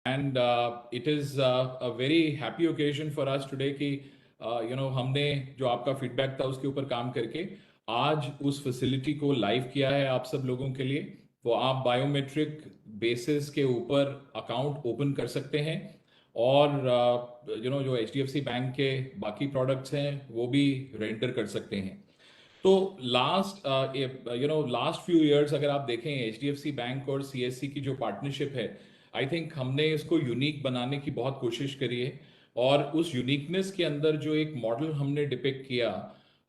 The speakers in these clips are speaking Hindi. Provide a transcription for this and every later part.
And it is a very happy occasion for us today कि हमने जो आपका फीडबैक था उसके ऊपर काम करके आज उस फैसिलिटी को लाइव किया है आप सब लोगों के लिए। वो आप बायोमेट्रिक बेसिस के ऊपर अकाउंट ओपन कर सकते हैं और जो HDFC बैंक के बाकी प्रोडक्ट्स हैं वो भी रेंडर कर सकते हैं। तो लास्ट फ्यू इयर्स अगर आप देखें HDFC बैंक और CSC की जो पार्टनरशिप है, आई थिंक हमने इसको यूनिक बनाने की बहुत कोशिश करी है। और उस यूनिकनेस के अंदर जो एक मॉडल हमने डिपिक्ट किया,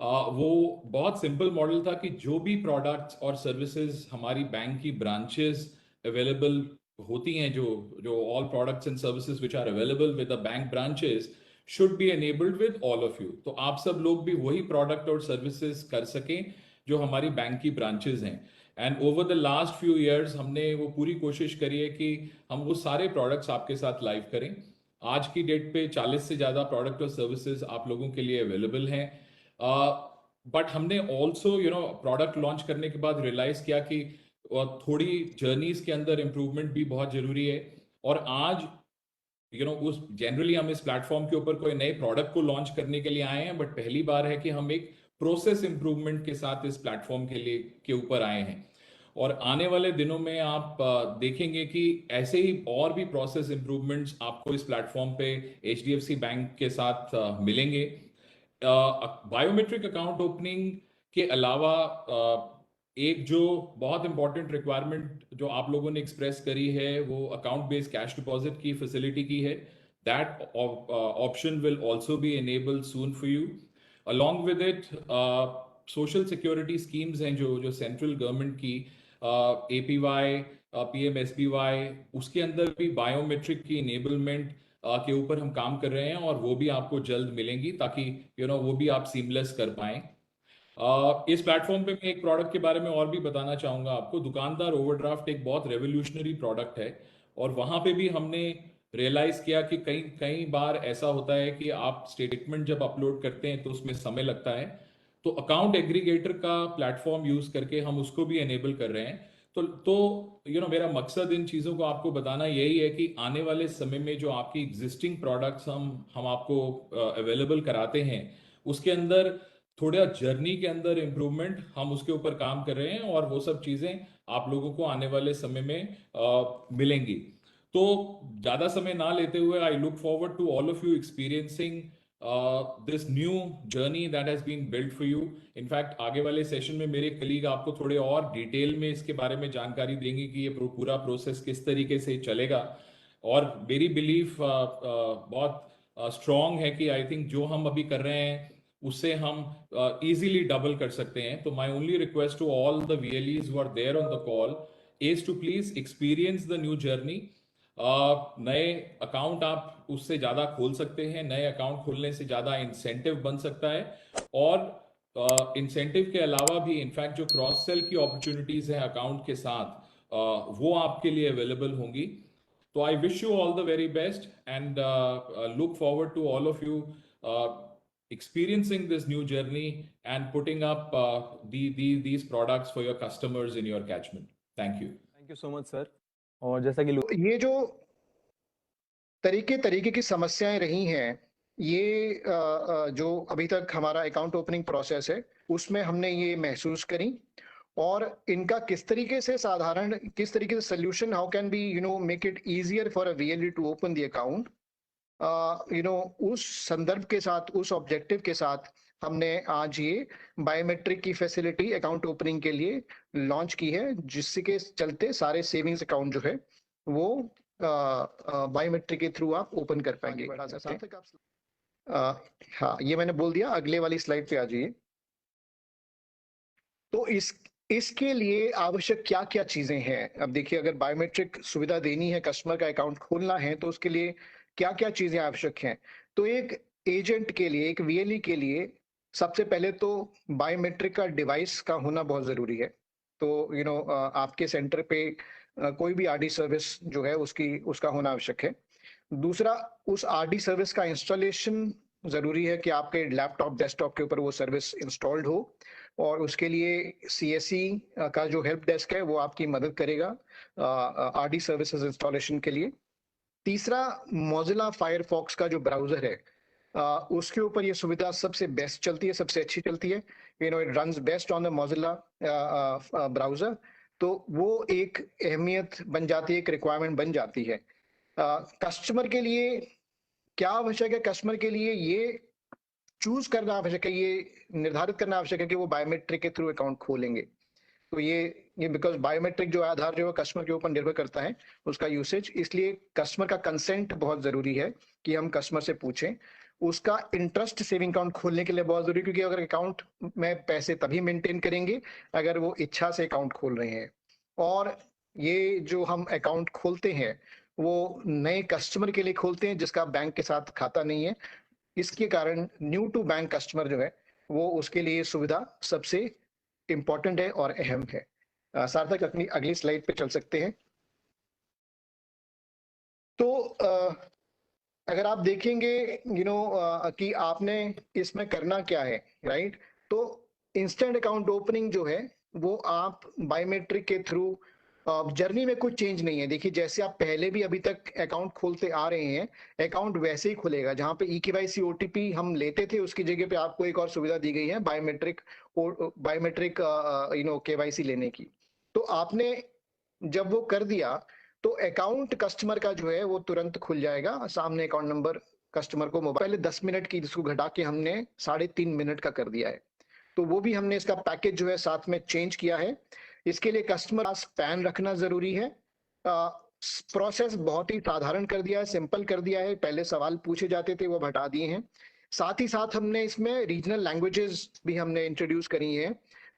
वो बहुत सिंपल मॉडल था कि जो भी प्रोडक्ट्स और सर्विसेज हमारी बैंक की ब्रांचेस अवेलेबल होती हैं, जो जो all products and services which are available with the bank branches should be enabled with all of you। तो आप सब लोग भी वही प्रोडक्ट और सर्विसेज कर सकें जो हमारी बैंक की ब्रांचेज हैं। And over the last few years हमने वो पूरी कोशिश करी है कि हम वो सारे प्रोडक्ट्स आपके साथ लाइव करें। आज की डेट पे 40 से ज़्यादा प्रोडक्ट और सर्विसेज आप लोगों के लिए अवेलेबल हैं। बट हमने ऑल्सो प्रोडक्ट लॉन्च करने के बाद रियलाइज किया कि थोड़ी जर्नीज के अंदर इम्प्रूवमेंट भी बहुत ज़रूरी है। और आज उस जनरली हम इस प्लेटफॉर्म के ऊपर कोई नए प्रोडक्ट को लॉन्च करने के लिए आए हैं, बट पहली बार है कि हम एक प्रोसेस इंप्रूवमेंट के साथ इस प्लेटफॉर्म के ऊपर आए हैं। और आने वाले दिनों में आप देखेंगे कि ऐसे ही और भी प्रोसेस इंप्रूवमेंट्स आपको इस प्लेटफॉर्म पे HDFC बैंक के साथ मिलेंगे। बायोमेट्रिक अकाउंट ओपनिंग के अलावा एक जो बहुत इंपॉर्टेंट रिक्वायरमेंट जो आप लोगों ने एक्सप्रेस करी है वो अकाउंट बेस्ड कैश डिपॉजिट की फैसिलिटी की है। That option will also be enabled soon for you. Along with it social security schemes हैं जो जो सेंट्रल गवर्नमेंट की, APY, PMSBY, उसके अंदर भी बायोमेट्रिक की इनेबलमेंट के ऊपर हम काम कर रहे हैं और वो भी आपको जल्द मिलेंगी ताकि वो भी आप सीमलेस कर पाएं। इस प्लेटफॉर्म पे मैं एक प्रोडक्ट के बारे में और भी बताना चाहूंगा आपको। दुकानदार ओवरड्राफ्ट एक बहुत रेवोल्यूशनरी प्रोडक्ट है और वहां पे भी हमने रियलाइज किया कि कई कई बार ऐसा होता है कि आप स्टेटमेंट जब अपलोड करते हैं तो उसमें समय लगता है। तो अकाउंट एग्रीगेटर का प्लेटफॉर्म यूज करके हम उसको भी एनेबल कर रहे हैं। तो मेरा मकसद इन चीज़ों को आपको बताना यही है कि आने वाले समय में जो आपकी एग्जिस्टिंग प्रोडक्ट्स हम आपको अवेलेबल कराते हैं उसके अंदर थोड़ा जर्नी के अंदर इम्प्रूवमेंट हम उसके ऊपर काम कर रहे हैं और वो सब चीज़ें आप लोगों को आने वाले समय में मिलेंगी। तो ज़्यादा समय ना लेते हुए I look forward to all of you experiencing this new journey that has been build for you. In fact आगे वाले सेशन में मेरे कलीग आपको थोड़े और डिटेल में इसके बारे में जानकारी देंगे कि ये पूरा प्रोसेस किस तरीके से चलेगा। और मेरी बिलीफ बहुत स्ट्रॉन्ग है कि आई थिंक जो हम अभी कर रहे हैं उससे हम इजीली डबल कर सकते हैं। तो my only request to all the VLEs who are there on the call is to please experience the new journey. नए अकाउंट आप उससे ज़्यादा खोल सकते हैं, नए अकाउंट खोलने से ज़्यादा इंसेंटिव बन सकता है। और इंसेंटिव के अलावा भी इनफैक्ट जो क्रॉस सेल की अपॉर्चुनिटीज़ हैं अकाउंट के साथ, वो आपके लिए अवेलेबल होंगी। तो I wish you all the very best and look forward to all of you experiencing this new journey and putting up these products for your customers in your catchment. Thank you. Thank you so much sir. और जैसा कि ये जो तरीके की समस्याएं रही हैं, ये जो अभी तक हमारा अकाउंट ओपनिंग प्रोसेस है उसमें हमने ये महसूस करी और इनका किस तरीके से solution, how can be make it easier for a VLE to open the account, उस संदर्भ के साथ, उस ऑब्जेक्टिव के साथ हमने आज ये बायोमेट्रिक की फैसिलिटी अकाउंट ओपनिंग के लिए लॉन्च की है, जिसके चलते सारे सेविंग्स अकाउंट जो है वो बायोमेट्रिक के थ्रू आप ओपन कर पाएंगे। हाँ, ये मैंने बोल दिया। अगले वाली स्लाइड पे आ जाइए। तो इसके लिए आवश्यक क्या क्या चीजें हैं? अब देखिए, अगर बायोमेट्रिक सुविधा देनी है, कस्टमर का अकाउंट खोलना है, तो उसके लिए क्या क्या चीजें आवश्यक हैं? तो एक एजेंट के लिए, एक VLE के लिए सबसे पहले तो बायोमेट्रिक का डिवाइस का होना बहुत जरूरी है। तो आपके सेंटर पे कोई भी RD सर्विस जो है उसका होना आवश्यक है। दूसरा, उस RD सर्विस का इंस्टॉलेशन जरूरी है कि आपके लैपटॉप, डेस्कटॉप के ऊपर वो सर्विस इंस्टॉल्ड हो, और उसके लिए CSE का जो हेल्प डेस्क है वो आपकी मदद करेगा RD सर्विसेज इंस्टॉलेशन के लिए। तीसरा मोजिला फायरफॉक्स का जो ब्राउजर है, उसके ऊपर ये सुविधा सबसे बेस्ट चलती है, सबसे अच्छी चलती है। It runs best on the Mozilla browser. तो वो एक अहमियत बन जाती है, एक रिक्वायरमेंट बन जाती है। कस्टमर के लिए क्या आवश्यक है? कस्टमर के लिए ये चूज करना आवश्यक है, ये निर्धारित करना आवश्यक है कि वो बायोमेट्रिक के थ्रू अकाउंट खोलेंगे। तो ये बिकॉज बायोमेट्रिक जो आधार जो है कस्टमर के ऊपर निर्भर करता है उसका यूसेज, इसलिए कस्टमर का कंसेंट बहुत जरूरी है कि हम कस्टमर से पूछें। उसका इंटरेस्ट सेविंग अकाउंट खोलने के लिए बहुत जरूरी, क्योंकि अगर अकाउंट में पैसे तभी मेंटेन करेंगे अगर वो इच्छा से अकाउंट खोल रहे हैं। और ये जो हम अकाउंट खोलते हैं वो नए कस्टमर के लिए खोलते हैं जिसका बैंक के साथ खाता नहीं है। इसके कारण न्यू टू बैंक कस्टमर जो है वो उसके लिए सुविधा सबसे इंपॉर्टेंट है और अहम है। सार्थक अपनी अगली स्लाइड पे चल सकते हैं। तो अगर आप देखेंगे कि आपने इसमें करना क्या है, राइट? तो इंस्टेंट अकाउंट ओपनिंग जो है वो आप बायोमेट्रिक के थ्रू, जर्नी में कुछ चेंज नहीं है। देखिए जैसे आप पहले भी अभी तक अकाउंट खोलते आ रहे हैं, अकाउंट वैसे ही खुलेगा। जहां पे eKYC OTP हम लेते थे उसकी जगह पे आपको एक और सुविधा दी गई है, बायोमेट्रिक KYC लेने की। तो आपने जब वो कर दिया तो अकाउंट कस्टमर का जो है वो तुरंत खुल जाएगा। सामने अकाउंट नंबर कस्टमर को मोबाइल, पहले 10 मिनट की, जिसको घटा के हमने 3.5 मिनट का कर दिया है। तो वो भी हमने इसका पैकेज जो है साथ में चेंज किया है। इसके लिए कस्टमर पास पैन रखना जरूरी है। प्रोसेस बहुत ही साधारण कर दिया है, सिंपल कर दिया है। पहले सवाल पूछे जाते थे वो हटा दिए हैं। साथ ही साथ हमने इसमें रीजनल लैंग्वेजेस भी हमने इंट्रोड्यूस करी हैं।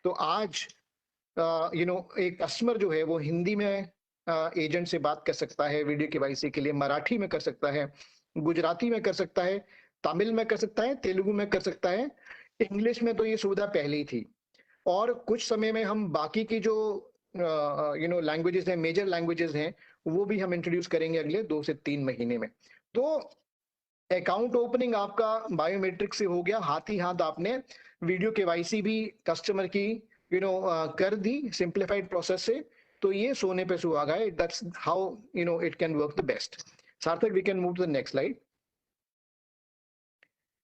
तो आज एक कस्टमर जो है वो हिंदी में एजेंट से बात कर सकता है वीडियो केवाईसी के लिए, मराठी में कर सकता है, गुजराती में कर सकता है, तमिल में कर सकता है, तेलुगु में कर सकता है। इंग्लिश में तो ये सुविधा पहले ही थी। और कुछ समय में हम बाकी की जो लैंग्वेजेस हैं, मेजर लैंग्वेजेस हैं, वो भी हम इंट्रोड्यूस करेंगे अगले 2 से 3 महीने में। तो अकाउंट ओपनिंग आपका बायोमेट्रिक से हो गया, हाथ ही हाथ आपने वीडियो केवाईसी भी कस्टमर की कर दी सिंप्लीफाइड प्रोसेस से। तो ये सोने पे सुहागा है। That's how it can work the best. Sarthak, we can move to the next slide.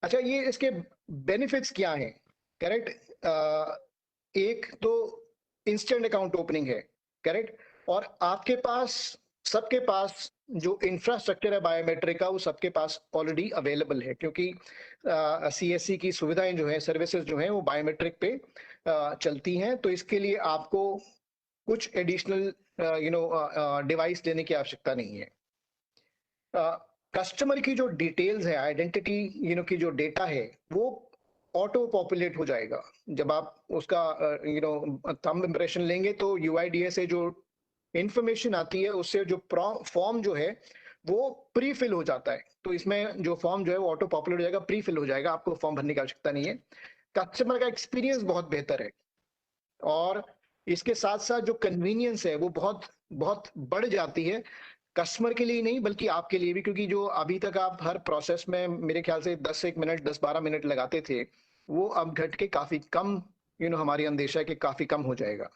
अच्छा, ये इसके बेनिफिट्स क्या हैं? करेक्ट। एक तो इंस्टेंट अकाउंट ओपनिंग है, करेक्ट। और आपके पास, सबके पास जो इंफ्रास्ट्रक्चर है बायोमेट्रिक का वो सबके पास ऑलरेडी अवेलेबल है, क्योंकि CSC की सुविधाएं जो है, सर्विसेज जो है वो बायोमेट्रिक पे चलती हैं। तो इसके लिए आपको कुछ एडिशनल डिवाइस लेने की आवश्यकता नहीं है। कस्टमर की जो डिटेल्स है, आइडेंटिटी की जो डेटा है, वो ऑटो पॉपुलेट हो जाएगा। जब आप उसका थंब इंप्रेशन लेंगे तो UIDAI से जो इंफॉर्मेशन आती है उससे जो फॉर्म जो है वो प्री फिल हो जाता है। तो इसमें जो फॉर्म जो है वो ऑटो पॉपुलेट हो जाएगा, प्री फिल हो जाएगा, आपको फॉर्म भरने की आवश्यकता नहीं है। कस्टमर का एक्सपीरियंस बहुत बेहतर है। और इसके साथ साथ जो कन्वीनियंस है वो बहुत बहुत बढ़ जाती है, कस्टमर के लिए नहीं बल्कि आपके लिए भी। क्योंकि जो अभी तक आप हर प्रोसेस में मेरे ख्याल से 10 मिनट 10-12 मिनट लगाते थे, वो अब घट के काफी कम, हमारी अंदेशा है कि काफी कम हो जाएगा।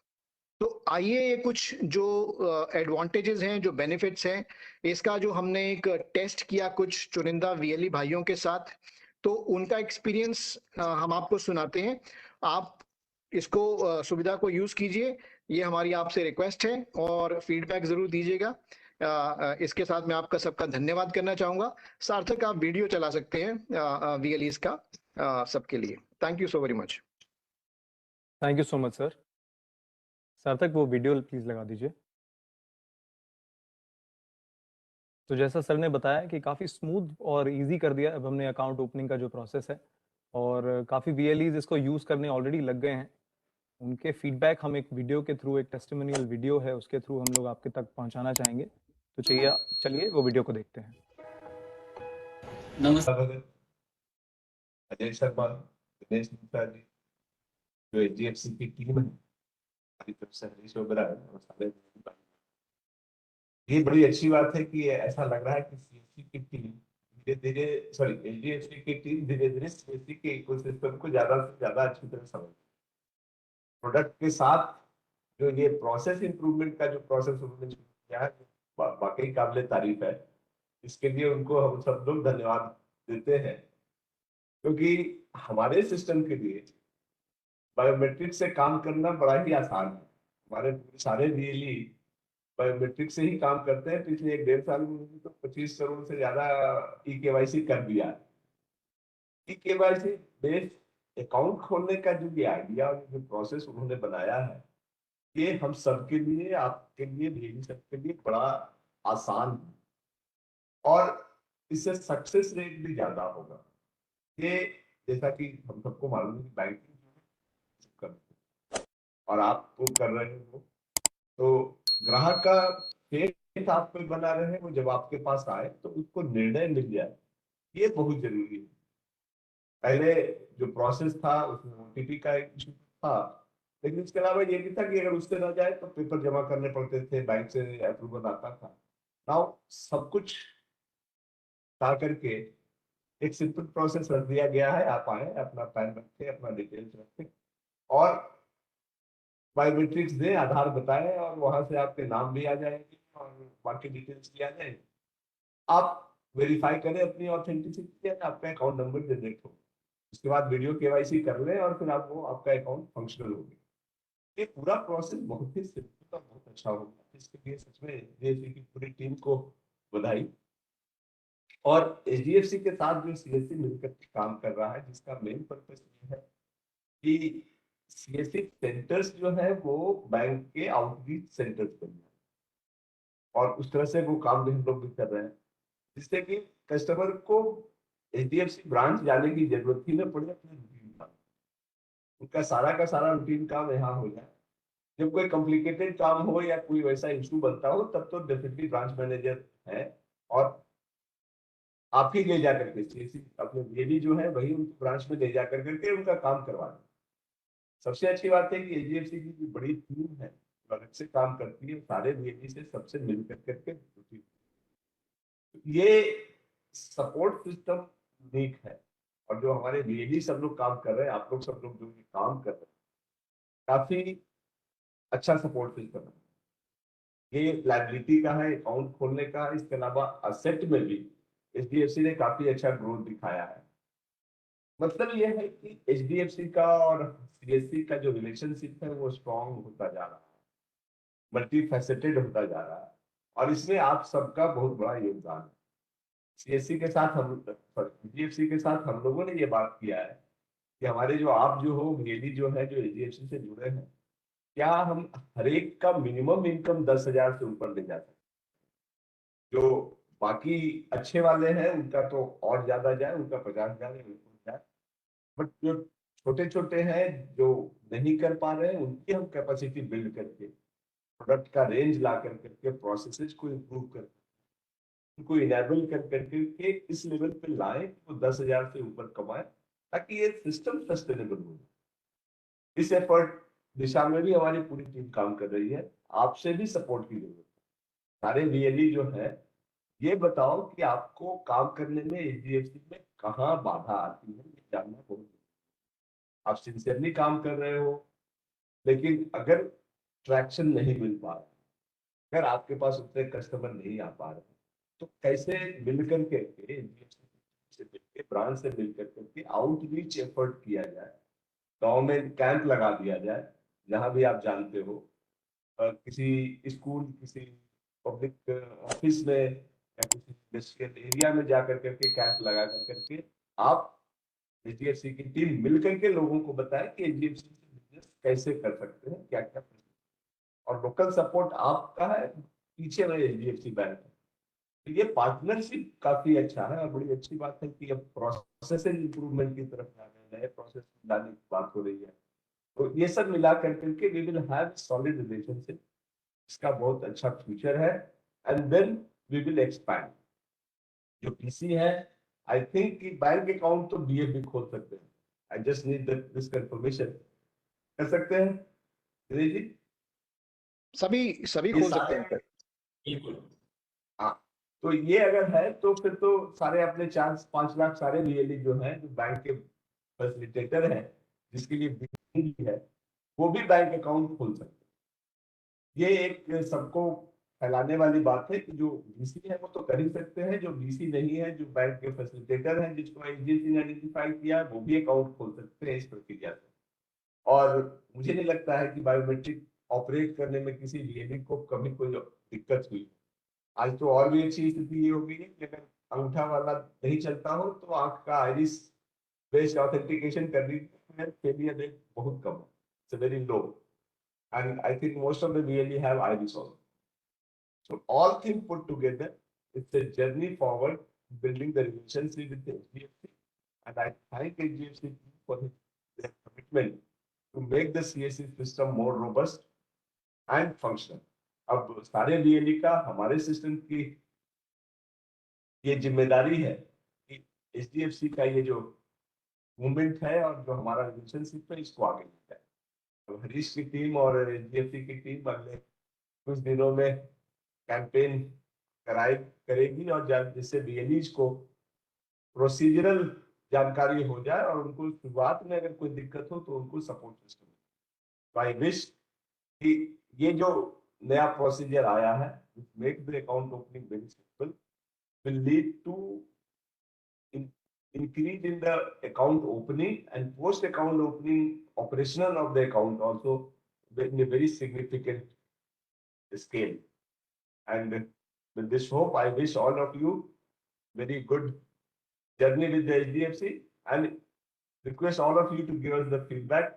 तो आइए, ये कुछ जो एडवांटेजेस हैं, जो बेनिफिट्स हैं, इसका जो हमने एक टेस्ट किया कुछ चुनिंदा VLE भाइयों के साथ, तो उनका एक्सपीरियंस हम आपको सुनाते हैं। आप इसको सुविधा को यूज कीजिए, ये हमारी आपसे रिक्वेस्ट है, और फीडबैक जरूर दीजिएगा। इसके साथ मैं आपका सबका धन्यवाद करना चाहूंगा। सार्थक, आप वीडियो चला सकते हैं VLEs का सबके लिए। Thank you so very much. Thank you so much sir. सार्थक, वो वीडियो प्लीज लगा दीजिए। तो जैसा सर ने बताया कि काफ़ी स्मूथ और इजी कर दिया अब हमने अकाउंट ओपनिंग का जो प्रोसेस है, और काफ़ी VLEs इसको यूज़ करने ऑलरेडी लग गए हैं। उनके फीडबैक हम एक वीडियो के थ्रू, एक टेस्टिमोनियल वीडियो है उसके थ्रू हम लोग आपके तक पहुंचाना चाहेंगे। तो चलिए वो वीडियो को देखते हैं। नमस्कार, अजय शर्मा, दिनेश मिश्रा जी, जो HDFC की टीम है, हमारी तरफ से हरीश वगैरह है, और सारे ये बड़ी अच्छी बात है कि ऐसा लग रहा है कि CSC की टीम धीरे-धीरे, सॉरी, HDFC की टीम धीरे-धीरे CSC के इकोसिस्टम को ज्यादा से ज्यादा अच्छी तरह समझ, प्रोडक्ट के साथ जो ये प्रोसेस इंप्रूवमेंट का जो प्रोसेस उन्होंने किया है, वाकई काबिले तारीफ है। इसके लिए उनको हम सब लोग धन्यवाद देते हैं, क्योंकि हमारे सिस्टम के लिए बायोमेट्रिक से काम करना बड़ा ही आसान है। हमारे सारे बीएलई बायोमेट्रिक से ही काम करते हैं। पिछले 1.5 साल में उन्होंने तो 25 करोड़ से ज्यादा ई-केवाईसी कर दिया। ई-केवाईसी बेस्ड अकाउंट खोलने का जो ये आइडिया और जो प्रोसेस उन्होंने बनाया है, ये हम सबके लिए, आपके लिए, बीएलई सबके लिए बड़ा आसान है और इससे सक्सेस रेट भी ज्यादा होगा। ये जैसा कि हम सबको मालूम है कि बैंकिंग करते और आप वो कर रहे हो, तो ग्राहक का फेथ आप पे बना रहे, वो जब आपके पास आए तो उसको निर्णय मिल जाए, ये बहुत जरूरी है। पहले जो प्रोसेस था उसमें ओटीपी का एक इशू था, लेकिन इसके अलावा ये भी था कि अगर उससे ना जाए तो पेपर जमा करने पड़ते थे, बैंक से अप्रूवल आता था। नाउ सब कुछ ला करके एक सिंपल प्रोसेस रख दिया गया है। आप आए, अपना पैन रखें, अपना डिटेल्स रखें और बायोमेट्रिक्स दें, आधार बताएं और वहां से आपके नाम भी आ जाएंगे और बाकी डिटेल्स भी आ जाएंगे। आप वेरीफाई करें अपनी ऑथेंटिसिटी, आपका अकाउंट नंबर जनरेट हो, उसके बाद वीडियो केवाईसी कर लें और फिर आपको आपका अकाउंट फंक्शनल हो गया। ये पूरा प्रोसेस बहुत ही सिंपल और बहुत अच्छा होगा। इसके लिए सच में एचडीएफसी की पूरी टीम को बधाई। और एचडीएफसी के साथ जो सीएससी मिलकर काम कर रहा है, जिसका मेन पर्पस ये है कि सीएससी सेंटर्स जो है वो बैंक के आउटरीच सेंटर्स बन जाए, और उस तरह से वो काम भी हम लोग भी कर रहे हैं, जिससे कि कस्टमर को एचडीएफसी ब्रांच जाने की जरूरत ही न पड़े। अपने रूटीन काम, उनका सारा का सारा रूटीन काम यहाँ हो जाए। जब कोई कॉम्प्लिकेटेड काम हो या कोई वैसा इशू बनता हो, तब तो डेफिनेटली ब्रांच मैनेजर है और आप ही ले जा करके सीएससी अपने बीएलई जो है वही उनको ब्रांच में ले जा करके उनका काम करवा दें। सबसे अच्छी बात है कि एचडीएफसी की जो बड़ी टीम है जो अलग से काम करती है, सारे बीएलई से सबसे मिल करके ये सपोर्ट सिस्टम यूनिक है। और जो हमारे बीएलई सब लोग काम कर रहे हैं, आप लोग सब लोग जो ये काम कर रहे हैं, काफी अच्छा सपोर्ट सिस्टम है। ये लाइबिलिटी का है, अकाउंट खोलने का, इसके अलावा असेट में भी एचडीएफसी ने काफी अच्छा ग्रोथ दिखाया है। मतलब ये है कि एचडीएफसी का और सीएससी का जो रिलेशनशिप है वो स्ट्रॉन्ग होता जा रहा है, मल्टी फैसेटेड होता जा रहा है, और इसमें आप सबका बहुत बड़ा योगदान है। सीएससी के साथ हम, एचडीएफसी के साथ हम लोगों ने ये बात किया है कि हमारे जो आप जो हो बीएलई जो है, जो एचडीएफसी से जुड़े हैं, क्या हम हर एक का मिनिमम इनकम 10,000 से ऊपर ले जा सकते। जो बाकी अच्छे वाले हैं उनका तो और ज्यादा जाए, उनका 50,000 जाए, बट जो छोटे छोटे हैं जो नहीं कर पा रहे हैं, उनकी हम कैपेसिटी बिल्ड करके, प्रोडक्ट का रेंज ला करके, प्रोसेसेस को इम्प्रूव करके, उनको इनेबल कर करके इस लेवल पे लाए कि वो 10,000 से ऊपर कमाए, ताकि ये सिस्टम सस्टेनेबल हो। इस एफर्ट दिशा में भी हमारी पूरी टीम काम कर रही है। आपसे भी सपोर्ट की जरूरत है। सारे बीएलई जो है, ये बताओ कि आपको काम करने में एचडीएफसी में कहाँ बाधा आती है, ये जानना बहुत जरूरी है। आप सिंसियरली काम कर रहे हो, लेकिन अगर ट्रैक्शन नहीं मिल पा रहा, अगर आपके पास उतने कस्टमर नहीं आ पा रहे, तो कैसे मिलकर के एचडीएफसी से मिलकर, ब्रांच से मिलकर के आउटरीच एफर्ट किया जाए, गांव में कैंप लगा दिया जाए, जहां भी आप जानते हो, किसी स्कूल, किसी पब्लिक ऑफिस में या किसी इंडस्ट्रियल एरिया में जा करके कैंप लगा करके आप एचडीएफसी की टीम मिल करके लोगों को बताए कि एचडीएफसी से बिजनेस कैसे कर सकते हैं, क्या क्या, और लोकल सपोर्ट आपका है, पीछे में एचडीएफसी बैंक है। तो ये पार्टनरशिप काफी अच्छा है, और बड़ी अच्छी बात है कि अब प्रोसेस इंप्रूवमेंट की तरफ जा रहे हैं, नए प्रोसेस लाने की बात हो रही है। तो ये सब मिला करके we will have solid relationship, इसका बहुत अच्छा फ्यूचर है, and then we will expand. जो पीसी है, आई थिंक कि बैंक अकाउंट तो बीएफ भी खोल सकते हैं। I just need this confirmation. कर सकते हैं दिनेश जी? सभी सभी ये खोल सकते सारे, हैं सर। बिल्कुल। हाँ, तो ये अगर है तो फिर तो सारे अपने 4-5 लाख सारे बीएलई जो है, जो बैंक के फैसिलिटेटर है, जिसके लिए BLE है, वो भी बैंक अकाउंट खोल सकते हैं। ये एक सबको फैलाने वाली बात है कि जो बीसी है वो तो कर ही सकते हैं, जो बीसी नहीं है, जो बैंक के फैसिलिटेटर हैं जिसको एचडीएफसी ने आइडेंटिफाई किया, वो भी अकाउंट खोल सकते हैं इस प्रक्रिया से। और मुझे नहीं लगता है कि बायोमेट्रिक ऑपरेट करने में किसी डीएलई को कभी कोई दिक्कत हुई। आज तो और भी अच्छी स्थिति ये हो गई है कि अगर अंगूठा वाला नहीं चलता हो तो आंख का आइरिस बेस्ड ऑथेंटिकेशन करने में फेलियर रेट बहुत कम है, it's very low, and I think most of the DLE have iris also. So all things put together, it's a journey forward, building the relationship with the HDFC, and I thank HDFC for their commitment to make the CSC system more robust and functional. अब सारे डीएलई का हमारे सिस्टम की ये जिम्मेदारी है कि एचडीएफसी का ये जो मूवमेंट है और जो हमारा रिलेशनशिप है इसको आगे ले जाए। तो हरीश की टीम और एचडीएफसी की टीम अगले कुछ दिनों में कैंपेन करेगी और जिससे डीएलईज को प्रोसीजरल जानकारी हो जाए और उनको शुरुआत में अगर कोई दिक्कत हो तो उनको सपोर्ट सिस्टम। आई विश कि ये जो नया प्रोसीजर आया है make the account opening very simple will lead to increase in the account opening and post account opening operational of the account also in a very significant scale. And with this hope, I wish all of you very good journey with the HDFC and request all of you to give us the feedback.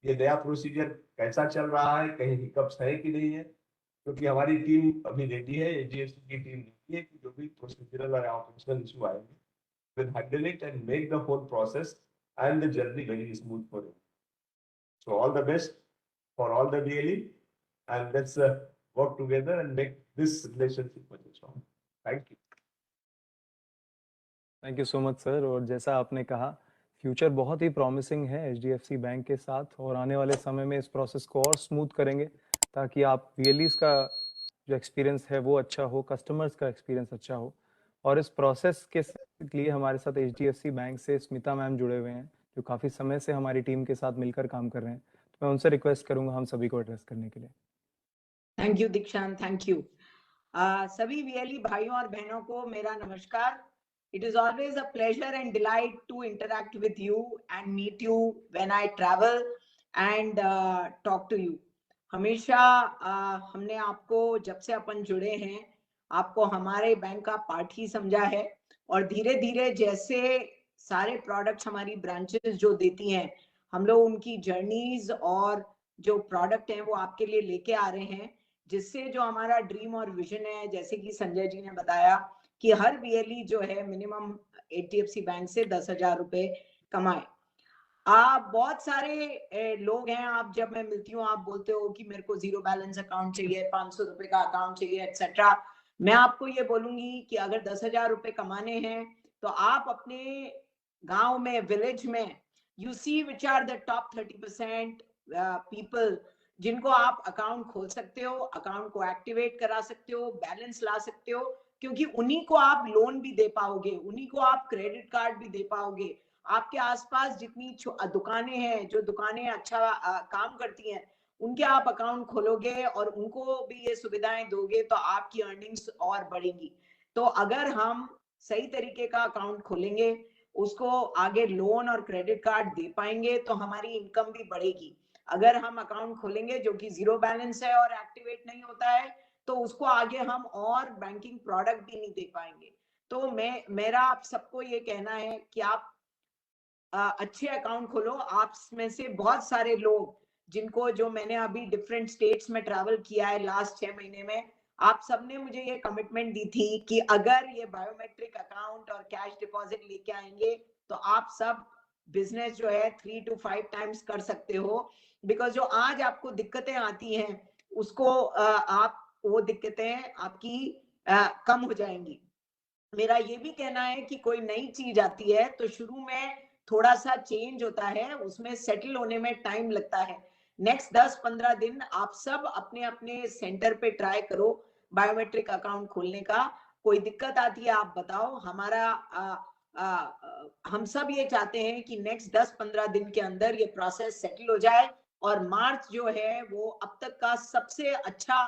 ये नया प्रोसीजर कैसा चल रहा है, कहीं हिकअप्स है कि नहीं है, क्योंकि हमारी टीम अभी रेडी है, एचडीएफसी की टीम रेडी है कि जो भी प्रोसीजरल और ऑपरेशनल इशू आएंगे will handle it and make the whole process and the journey very smooth for you. So all the best for all the DLE and let's work together and make this relationship much strong. Thank you. Thank you so much sir. और जैसा आपने कहा फ्यूचर बहुत ही प्रॉमिसिंग है एचडीएफसी बैंक के साथ, और आने वाले समय में इस प्रोसेस को और स्मूथ करेंगे ताकि आप वीएलईज का जो एक्सपीरियंस है वो अच्छा हो, कस्टमर्स का एक्सपीरियंस अच्छा हो। और इस प्रोसेस के लिए हमारे साथ एचडीएफसी बैंक से स्मिता मैम जुड़े हुए हैं जो काफ़ी समय से हमारी टीम के साथ मिलकर काम कर रहे हैं, तो मैं उनसे रिक्वेस्ट करूंगा हम सभी को एड्रेस करने के लिए। थैंक यू दीक्षांत, थैंक यू। सभी वीएलई भाइयों और बहनों को मेरा नमस्कार। It is always a pleasure and delight to interact with you and meet you when I travel and talk to you. हमेशा हमने आपको जब से अपन जुड़े हैं आपको हमारे बैंक का पार्ट ही समझा है, और धीरे धीरे जैसे सारे प्रोडक्ट्स हमारी ब्रांचेस जो देती हैं हम लोग उनकी जर्नीज और जो प्रोडक्ट हैं वो आपके लिए लेके आ रहे हैं, जिससे जो हमारा ड्रीम और विजन है, जैसे कि संजय जी ने बताया कि हर वीएलई जो है मिनिमम एचडीएफसी बैंक से 10,000 रुपए कमाए। आप बहुत सारे लोग हैं, आप जब मैं मिलती हूँ आप बोलते हो कि मेरे को जीरो बैलेंस अकाउंट चाहिए, 500 रुपए का अकाउंट चाहिए एक्सेट्रा। मैं आपको ये बोलूंगी कि अगर 10,000 रुपए कमाने हैं तो आप अपने गांव में, विलेज में, you see which are the top 30% people जिनको आप अकाउंट खोल सकते हो, अकाउंट को एक्टिवेट करा सकते हो, बैलेंस ला सकते हो, क्योंकि उन्हीं को आप लोन भी दे पाओगे, उन्हीं को आप क्रेडिट कार्ड भी दे पाओगे। आपके आसपास जितनी दुकानें हैं जो दुकानें अच्छा काम करती हैं उनके आप अकाउंट खोलोगे और उनको भी ये सुविधाएं दोगे तो आपकी अर्निंग्स और बढ़ेंगी। तो अगर हम सही तरीके का अकाउंट खोलेंगे, उसको आगे लोन और क्रेडिट कार्ड दे पाएंगे तो हमारी इनकम भी बढ़ेगी। अगर हम अकाउंट खोलेंगे जो कि जीरो बैलेंस है और एक्टिवेट नहीं होता है तो उसको आगे हम और बैंकिंग प्रोडक्ट भी नहीं दे पाएंगे। तो मेरा आप सबको ये कहना है कि आप अच्छे अकाउंट खोलो। आप में से बहुत सारे लोग जिनको जो मैंने अभी डिफरेंट स्टेट्स में ट्रैवल किया है लास्ट 6 महीने में, आप सबने मुझे ये कमिटमेंट दी थी कि अगर ये बायोमेट्रिक अकाउंट और कैश डिपॉजिट लेके आएंगे तो आप सब बिजनेस जो है 3 to 5 टाइम्स कर सकते हो। बिकॉज जो आज आपको दिक्कतें आती हैं उसको आप वो दिक्कतें आपकी कम हो जाएंगी। मेरा ये भी कहना है कि कोई नई चीज आती है तो शुरू में थोड़ा सा चेंज होता है, उसमें सेटल होने में टाइम लगता है। नेक्स्ट 10-15 दिन आप सब अपने अपने सेंटर पे ट्राई करो बायोमेट्रिक अकाउंट खोलने का। कोई दिक्कत आती है आप बताओ। हमारा हम सब ये चाहते हैं कि नेक्स्ट 10-15 दिन के अंदर ये प्रोसेस सेटल हो जाए और मार्च जो है वो अब तक का सबसे अच्छा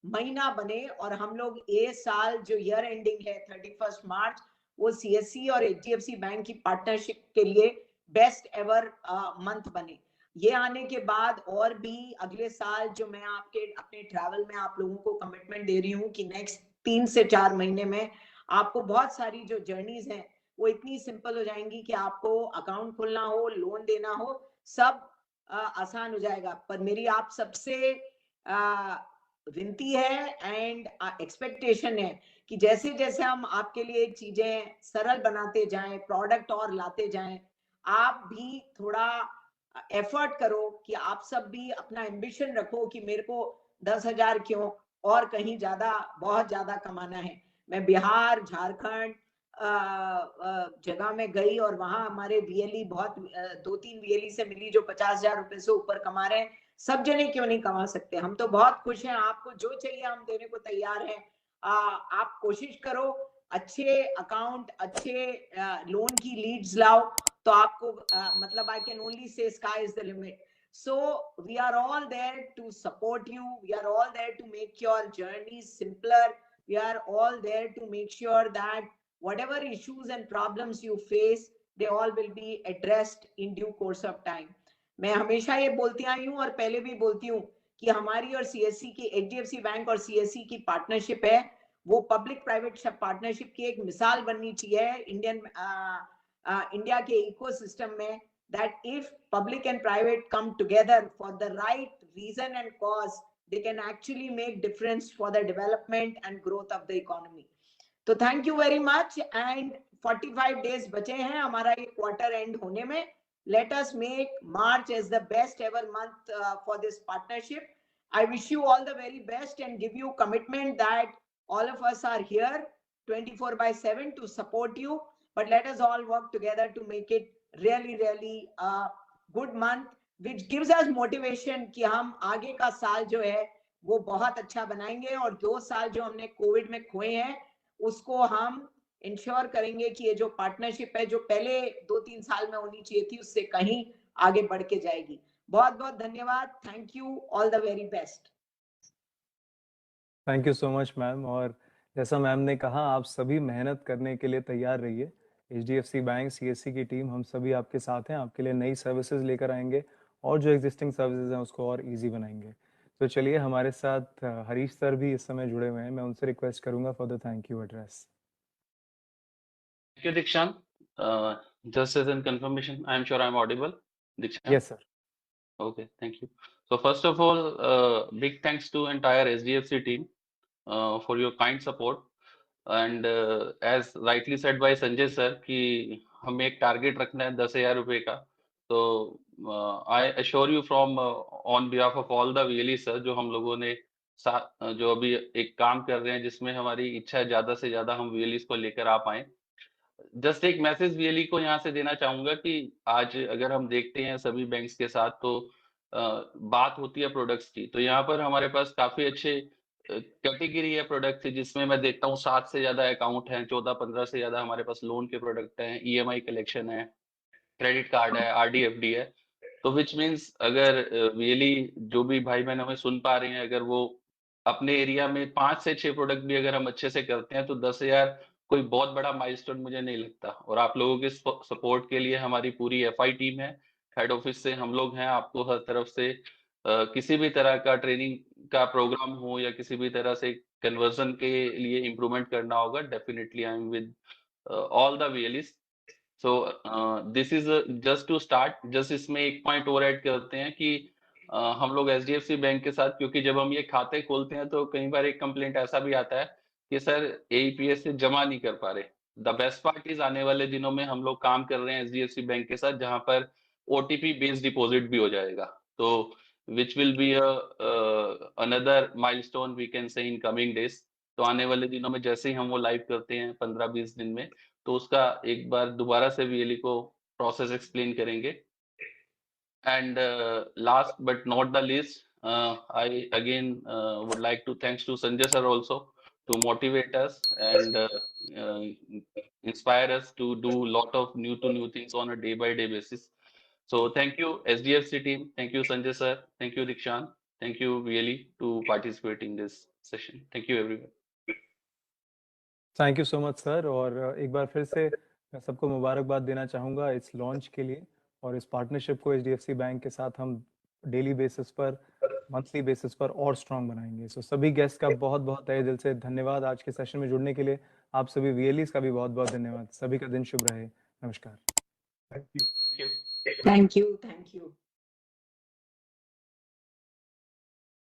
महीना बने और हम लोग ये साल जो ईयर एंडिंग है 31 मार्च वो सीएससी और एचडीएफसी बैंक की पार्टनरशिप के लिए बेस्ट एवर मंथ बने। ये आने के बाद और भी अगले साल जो मैं आपके अपने ट्रैवल में आप लोगों को कमिटमेंट दे रही हूँ कि नेक्स्ट 3 से 4 महीने में आपको बहुत सारी जो जर्नीज हैं वो इतनी सिंपल हो जाएंगी कि आपको अकाउंट खोलना हो, लोन देना हो, सब आसान हो जाएगा। पर मेरी आप सबसे विनती है एंड एक्सपेक्टेशन है कि जैसे जैसे हम आपके लिए चीजें सरल बनाते जाएं, प्रोडक्ट और लाते जाएं, आप भी थोड़ा एफर्ट करो कि आप सब भी अपना एम्बिशन रखो कि मेरे को 10,000 क्यों और कहीं ज्यादा बहुत ज्यादा कमाना है। मैं बिहार, झारखंड जगह में गई और वहां हमारे वीएलई बहुत 2-3 वीएलई से मिली जो 50,000 रुपए से ऊपर कमा रहे हैं। सब जने क्यों नहीं कमा सकते? हम तो बहुत खुश हैं, आपको जो चाहिए हम देने को तैयार हैं। आप कोशिश करो, अच्छे अकाउंट, अच्छे लोन की लीड्स लाओ तो आपको मतलब I can only say sky is the limit. So we are all there to support you. We are all there to make your journey simpler. We are all there to make sure that whatever issues and problems you face, they all will be addressed in due course of time. मैं हमेशा ये बोलती आई हूँ और पहले भी बोलती हूँ कि हमारी और सीएससी की, एचडीएफसी बैंक और सीएससी की पार्टनरशिप है, वो पब्लिक प्राइवेट पार्टनरशिप की एक मिसाल बननी चाहिए इंडिया के इकोसिस्टम में, that if public and private come together for the right reason and cause, they can actually make difference for the development and growth of the economy. तो thank you very much and 45 days बचे हैं हमारा ये quarter end होने में. Let us make March as the best ever month for this partnership. I wish you all the very best and give you commitment that all of us are here 24/7 to support you. But let us all work together to make it really a good month which gives us motivation कि हम आगे का साल जो है वो बहुत अच्छा बनाएंगे और 2 साल जो हमने कोविड में खोए हैं उसको हम इंश्योर करेंगे कि ये जो पार्टनरशिप है जो पहले 2-3 साल में होनी चाहिए थी उससे कहीं आगे बढ़ के जाएगी। बहुत बहुत धन्यवाद। Thank you, all the very best. Thank you so much ma'am. और जैसा मैम ने कहा, आप सभी मेहनत करने के लिए तैयार रहिए। एचडीएफसी बैंक, सीएससी की टीम, हम सभी आपके साथ हैं। आपके लिए नई सर्विसेज लेकर आएंगे और जो एग्जिस्टिंग सर्विसेज हैं उसको और इजी बनाएंगे। तो चलिए, हमारे साथ हरीश सर भी इस समय जुड़े हुए हैं। मैं उनसे रिक्वेस्ट करूंगा for the thank you address. Thank you, Dikshan. Just as in confirmation, I am sure I am audible. Dikshan? Yes, sir. Okay, thank you. So first of all, big thanks to entire SDFC team for your kind support. And as rightly said by Sanjay sir कि हमें एक टारगेट रखना है 10,000 रुपए का। तो I assure you from on behalf of all the VLE sir जो हम लोगों ने जो अभी एक काम कर रहे हैं जिसमें हमारी इच्छा है ज्यादा से ज्यादा हम VLEs को लेकर आ पाए। जस्ट एक मैसेज वीएलई को यहाँ से देना चाहूंगा कि आज अगर हम देखते हैं सभी बैंक्स के साथ तो बात होती है प्रोडक्ट्स की, तो यहाँ पर हमारे पास काफी अच्छे कैटेगरी है प्रोडक्ट की जिसमें मैं देखता हूँ 7 से ज्यादा अकाउंट हैं, 14-15 से ज्यादा हमारे पास लोन के प्रोडक्ट हैं, ईएमआई कलेक्शन है, क्रेडिट कार्ड है, आरडीएफडी है। तो विच मीन्स अगर वीएलई जो भी भाई बहन हमें सुन पा रहे हैं, अगर वो अपने एरिया में 5 से 6 प्रोडक्ट भी अगर हम अच्छे से करते हैं तो 10,000 कोई बहुत बड़ा माइलस्टोन मुझे नहीं लगता। और आप लोगों के सपोर्ट के लिए हमारी पूरी एफआई टीम है, हेड ऑफिस से हम लोग हैं, आपको हर तरफ से किसी भी तरह का ट्रेनिंग का प्रोग्राम हो या किसी भी तरह से कन्वर्जन के लिए इम्प्रूवमेंट करना होगा, definitely I am with all the VLEs. So this is just to start. Just इसमें एक पॉइंट और ऐड करते हैं कि हम लोग एचडीएफसी बैंक के साथ, क्योंकि जब हम ये खाते खोलते हैं तो कई बार एक कंप्लेंट ऐसा भी आता है कि सर एईपीएस से जमा नहीं कर पा रहे। द बेस्ट पार्ट इज आने वाले दिनों में हम लोग काम कर रहे हैं एचडीएफसी बैंक के साथ जहां पर ओटीपी बेस्ड डिपॉजिट भी हो जाएगा, तो which will be another milestone we can say in coming days. तो आने वाले दिनों में जैसे ही हम वो लाइव करते हैं 15-20 दिन में, तो उसका एक बार दोबारा से वीएलई को प्रोसेस एक्सप्लेन करेंगे। And last but not the least, I again would like to thanks to Sanjay sir also to motivate us and inspire us to do lot of new things on a day by day basis. So thank you SDFC team, thank you Sanjay sir, thank you Dikshan. Thank you really to participate in this session. Thank you everyone. Thank you so much sir. और एक बार फिर से मैं सबको मुबारकबाद देना चाहूँगा इस लॉन्च के लिए, और इस पार्टनरशिप को एचडीएफसी बैंक के साथ हम डेली बेसिस पर, मंथली बेसिस पर और स्ट्रांग बनाएंगे। सो सभी गेस्ट का बहुत बहुत तहे दिल से धन्यवाद आज के सेशन में जुड़ने के लिए। आप सभी वीएलईज का भी बहुत बहुत धन्यवाद। सभी का दिन शुभ रहे। नमस्कार। Thank you. Thank you. Thank you. Thank you.